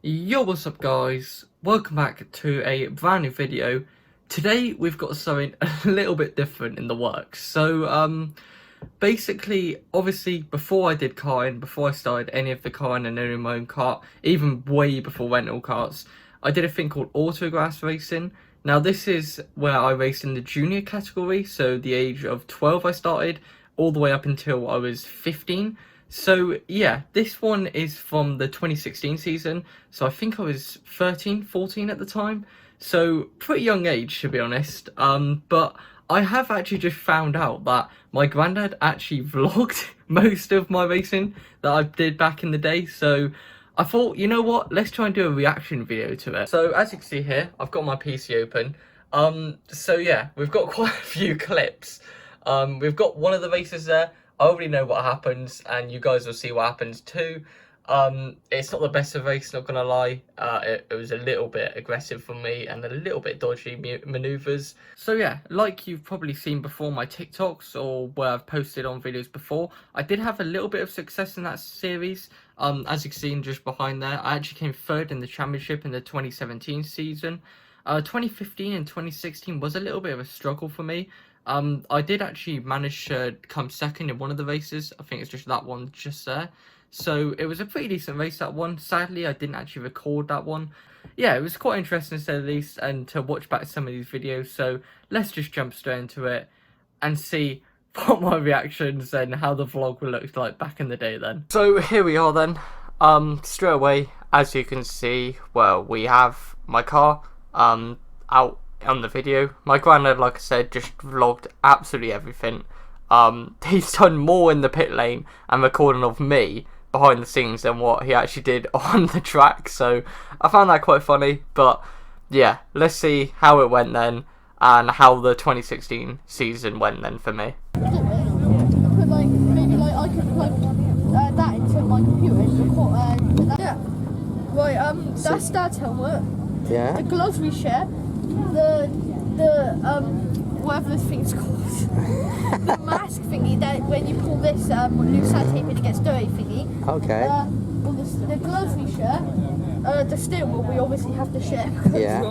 Yo, what's up guys? Welcome back to a brand new video. Today we've got something a little bit different in the works. Basically, obviously, before I did karting, before I started any of the karting and owning my own kart, even way before rental karts, I did a thing called Autograss Racing. Now this is where I race in the junior category, so the age of 12 I started, all the way up until I was 15. So yeah, this one is from the 2016 season, so I think I was 13, 14 at the time, so pretty young age to be honest. But I have actually just found out that my granddad actually vlogged most of my racing that I did back in the day, so I thought, you know what, let's try and do a reaction video to it. So as you can see here, I've got my PC open. So yeah, we've got quite a few clips. We've got one of the races there. I already know what happens, and you guys will see what happens too. It's not the best of race, not gonna lie. It was a little bit aggressive for me and a little bit dodgy maneuvers. So yeah, like you've probably seen before my TikToks or where I've posted on videos before, I did have a little bit of success in that series. As you can see just behind there, I actually came third in the championship in the 2017 season. 2015 and 2016 was a little bit of a struggle for me. I did actually manage to come second in one of the races. I think it's just that one just there. So it was a pretty decent race, that one. Sadly, I didn't actually record that one. Yeah, it was quite interesting to say the least, and to watch back some of these videos. So let's just jump straight into it and see what my reactions and how the vlog will look like back in the day then. So here we are then. Straight away, as you can see, well, we have my car out on the video. My granddad, like I said, just vlogged absolutely everything. He's done more in the pit lane and recording of me behind the scenes than what he actually did on the track, so I found that quite funny. But yeah, let's see how it went then and how the 2016 season went then for me. Maybe I could plug that into my computer and record that. Yeah. Right, that's Dad's helmet. Yeah. The gloves we share. The whatever this thing's called. The mask thingy that when you pull this loose side tape and it gets dirty thingy. Okay. Well, the gloves we share. The steering wheel we obviously have to share. Yeah.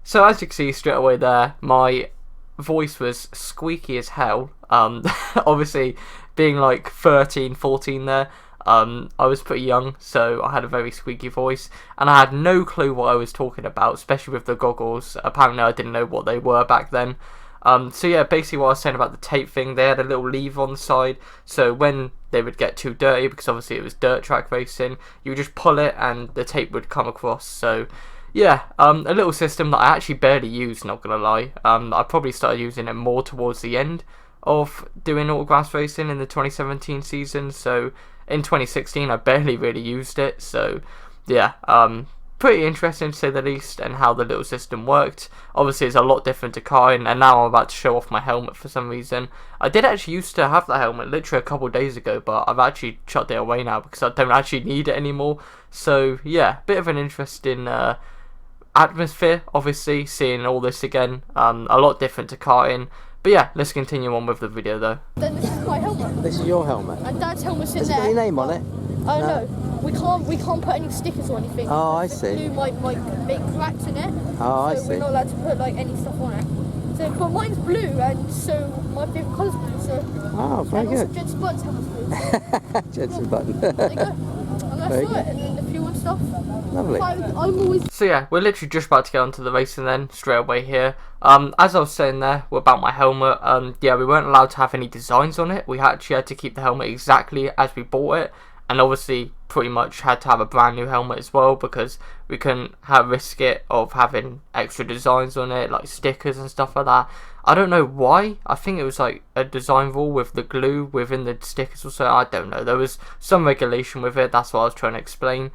So as you can see straight away there, my voice was squeaky as hell. Obviously being like 13, 14 there, I was pretty young, so I had a very squeaky voice, and I had no clue what I was talking about, especially with the goggles. Apparently I didn't know what they were back then. So yeah, basically what I was saying about the tape thing, they had a little lever on the side, so when they would get too dirty, because obviously it was dirt track racing, you would just pull it and the tape would come across. So yeah, a little system that I actually barely used, not gonna lie. I probably started using it more towards the end of doing Autograss Racing in the 2017 season, so in 2016 I barely really used it. So yeah, pretty interesting to say the least, and how the little system worked. Obviously it's a lot different to karting, and now I'm about to show off my helmet for some reason. I did actually used to have that helmet literally a couple of days ago, but I've actually chucked it away now because I don't actually need it anymore. So yeah, bit of an interesting atmosphere, obviously, seeing all this again. A lot different to karting. But yeah, let's continue on with the video though. Then this is my helmet. This is your helmet. And Dad's helmet's in Has it there. got your name on it? Oh no, we can't put any stickers or anything. Oh, I The see. glue might make cracks in it. Oh, I so see. we're not allowed to put like any stuff on it. So, but mine's blue, and so my favourite colour's blue. So. Oh, very and also good. Jensen Button's helmet's blue. Jensen Button. There you go. And that's Very it. good. And then the fuel and stuff. Lovely. I'm always. So yeah, we're literally just about to get onto the racing then, straight away here. As I was saying there about my helmet, yeah, we weren't allowed to have any designs on it. We actually had to keep the helmet exactly as we bought it, and obviously pretty much had to have a brand new helmet as well, because we couldn't risk it of having extra designs on it, like stickers and stuff like that. I don't know why. I think it was like a design rule with the glue within the stickers or so. I don't know. There was some regulation with it. That's what I was trying to explain.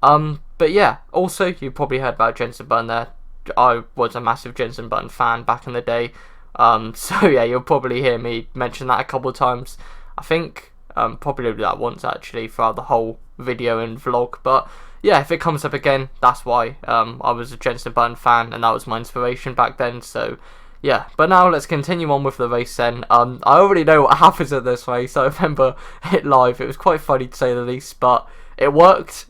But yeah, also you probably heard about Jensen Button there. I was a massive Jensen Button fan back in the day. So yeah, you'll probably hear me mention that a couple of times. I think probably that once actually throughout the whole video and vlog. But yeah, if it comes up again, that's why. I was a Jensen Button fan, and that was my inspiration back then. So yeah, but now let's continue on with the race then. I already know what happens at this race. I remember it live. It was quite funny to say the least, but it worked.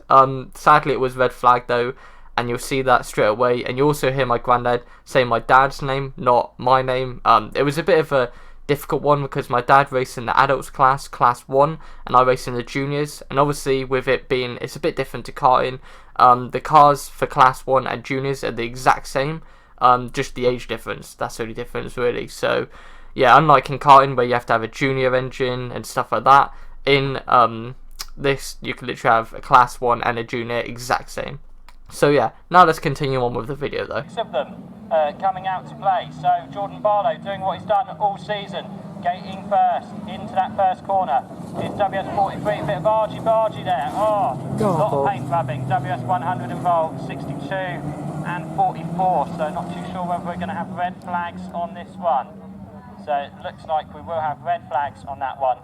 Sadly, it was red flag though, and you'll see that straight away. And you also hear my granddad say my dad's name, not my name. It was a bit of a difficult one because my dad raced in the adults class 1, and I raced in the juniors. And obviously, with it being, it's a bit different to karting. The cars for class 1 and juniors are the exact same, just the age difference. That's the only difference really. So yeah, unlike in karting where you have to have a junior engine and stuff like that, in this you can literally have a class 1 and a junior exact same. So yeah, now let's continue on with the video though. Six of them coming out to play. So Jordan Barlow doing what he's done all season, gating first into that first corner. It's WS43, a bit of argy-bargy there. Oh, a lot of paint grabbing. WS100 involved, 62 and 44. So not too sure whether we're going to have red flags on this one. So it looks like we will have red flags on that one.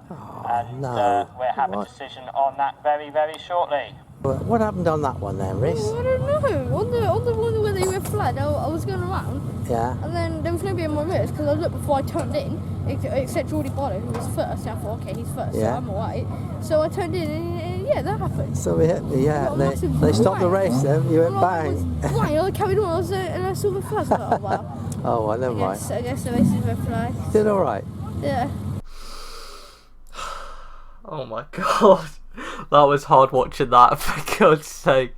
And we'll have a decision on that very, very shortly. What happened on that one then, Rhys? I don't know. On the one where they were flat, I was going around. Yeah. And then there was nobody in my mirrors because I looked before I turned in, except Geordie Barlow, who was first. And I thought, okay, he's first, so I'm alright. So I turned in, and yeah, that happened. So we hit, they stopped the race then. You went bang. Bang! I carried on, and I saw the flags. I thought, oh wow. Oh, well, never mind. I guess the race is red flag. Did all right. Yeah. Oh my god. That was hard watching that, for God's sake.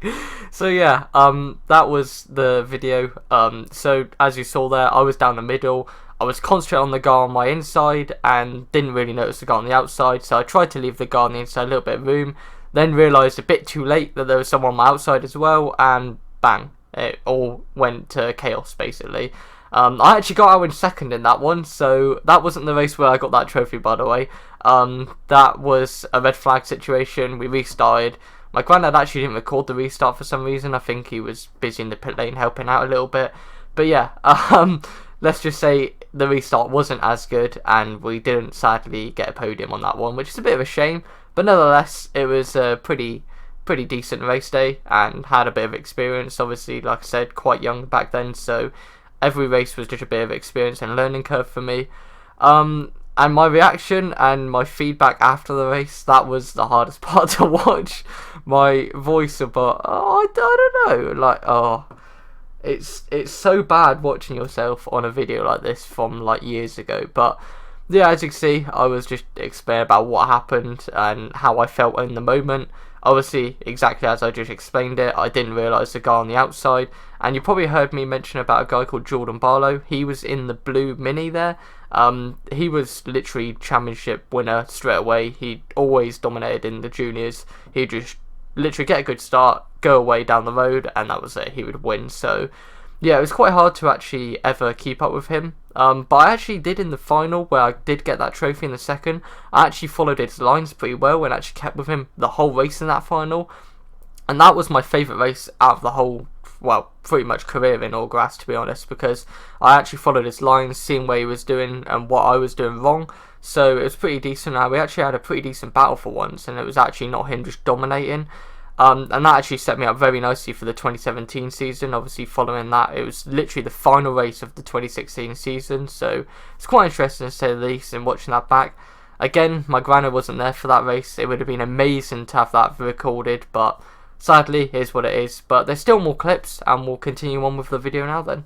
So yeah, that was the video. So as you saw there, I was down the middle. I was concentrating on the guy on my inside and didn't really notice the guy on the outside. So I tried to leave the guy on the inside a little bit of room. Then realised a bit too late that there was someone on my outside as well, and bang, it all went to chaos basically. I actually got out in second in that one, so that wasn't the race where I got that trophy, by the way. That was a red flag situation. We restarted. My granddad actually didn't record the restart for some reason. I think he was busy in the pit lane helping out a little bit. But yeah, let's just say the restart wasn't as good, and we didn't sadly get a podium on that one, which is a bit of a shame. But nonetheless, it was a pretty decent race day and had a bit of experience. Obviously, like I said, quite young back then, so every race was just a bit of experience and learning curve for me. And my reaction and my feedback after the race, that was the hardest part to watch. My voice about, I don't know, like, it's so bad watching yourself on a video like this from like years ago. But yeah, as you can see, I was just explaining about what happened and how I felt in the moment. Obviously, exactly as I just explained it, I didn't realise the guy on the outside. And you probably heard me mention about a guy called Jordan Barlow. He was in the blue Mini there. He was literally championship winner straight away. He always dominated in the juniors. He'd just literally get a good start, go away down the road, and that was it. He would win. So yeah, it was quite hard to actually ever keep up with him. But I actually did in the final, where I did get that trophy in the second. I actually followed his lines pretty well and actually kept with him the whole race in that final. And that was my favourite race out of the whole, well, pretty much career in Autograss, to be honest, because I actually followed his lines, seeing what he was doing and what I was doing wrong. So it was pretty decent. We actually had a pretty decent battle for once, and it was actually not him just dominating. And that actually set me up very nicely for the 2017 season. Obviously, following that, it was literally the final race of the 2016 season. So it's quite interesting to say the least, and watching that back. Again, my granny wasn't there for that race. It would have been amazing to have that recorded, but sadly, here's what it is. But there's still more clips, and we'll continue on with the video now then.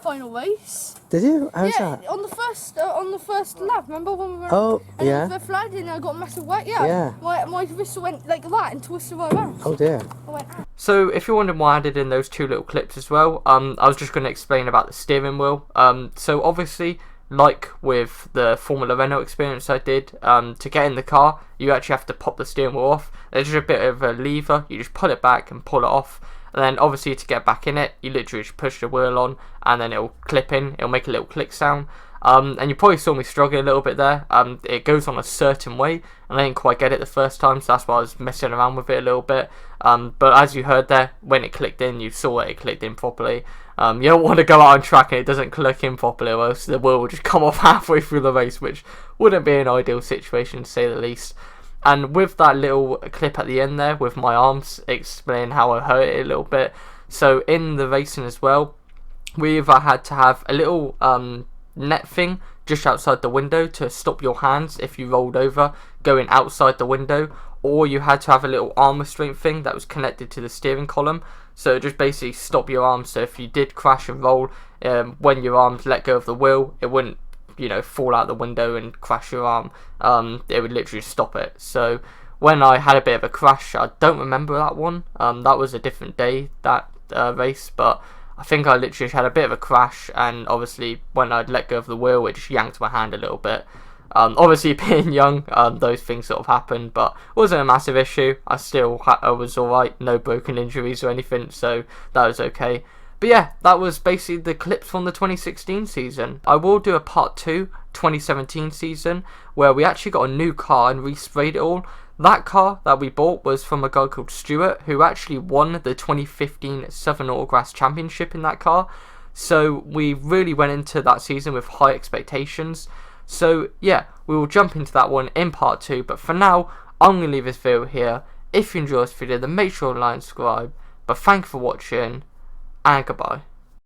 Final race. Did you? How's that? On the first lap. Remember when we were? Oh, and yeah. The flag, and I got a massive wet. Yeah. My wrist went like that and twisted right around. Oh dear. I went, ah. So if you're wondering why I did in those two little clips as well, I was just going to explain about the steering wheel. So obviously, like with the Formula Renault experience I did, to get in the car, you actually have to pop the steering wheel off. There's just a bit of a lever. You just pull it back and pull it off. And then obviously to get back in it, you literally just push the wheel on, and then it'll clip in. It'll make a little click sound. And you probably saw me struggling a little bit there. It goes on a certain way, and I didn't quite get it the first time, so that's why I was messing around with it a little bit. But as you heard there, when it clicked in, you saw it clicked in properly. You don't want to go out on track and it doesn't click in properly, or else the wheel will just come off halfway through the race, which wouldn't be an ideal situation, to say the least. And with that little clip at the end there, with my arms, explain how I hurt it a little bit. So in the racing as well, we either had to have a little net thing just outside the window to stop your hands if you rolled over going outside the window, or you had to have a little arm restraint thing that was connected to the steering column, so just basically stop your arms, so if you did crash and roll, when your arms let go of the wheel, it wouldn't, you know, fall out the window and crash your arm. It would literally stop it. So when I had a bit of a crash, I don't remember that one, that was a different day, that race, but I think I literally had a bit of a crash, and obviously when I'd let go of the wheel, it just yanked my hand a little bit. Obviously being young, those things sort of happened, but it wasn't a massive issue. I was alright, no broken injuries or anything, so that was okay. But yeah, that was basically the clips from the 2016 season. I will do a part 2, 2017 season, where we actually got a new car and resprayed it all. That car that we bought was from a guy called Stuart, who actually won the 2015 Southern Autograss Championship in that car. So we really went into that season with high expectations. So yeah, we will jump into that one in part 2. But for now, I'm going to leave this video here. If you enjoyed this video, then make sure to like and subscribe. But thank you for watching, and goodbye.